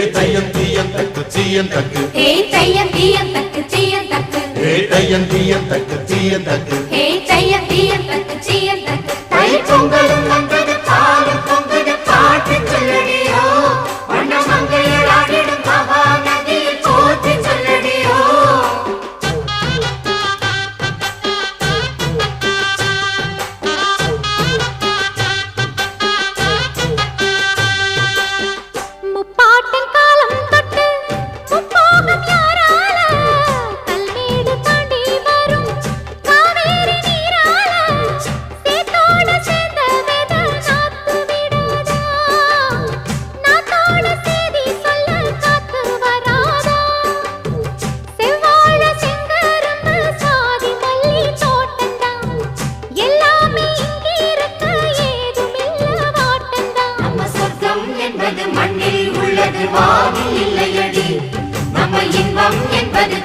தையம் தீயம் தக்கு தீயம் தக்கு தையம் தீயம் தக்கு தீயம் தக்கு தையம் தீயம் தக்கு தீயம் தக்கு தையம் தீயம் தக்கு தீயம் தக்கு தை பொங்கலும் வந்தது பாலும் பொங்குது பாட்டு சொல்லடியோ வண்ண மங்கையர் ஆடிடும் மகா நதியில் போற்றி சொல்லடியோ முப்பாட்டின் காலம் தொட்டு முப்போகம் யாரால கல்மேடு தாண்டி வரும் காவேரி நீரால சேத்தோட சேர்ந்த வேத நாத்து விடாதா நாத்தோட சேதி சொல்ல காத்து வராதா செவ்வாழ செங்கரும்பு சாதி மல்லி தோட்டந்தான் எல்லாமே இங்கிருக்க ஏதுமில்ல வாட்டந்தான் நம்ம சொர்க்கம் என்பது மண்ணில் உள்ளது வானில் இல்லையடி நம்ம இன்பம் என்பது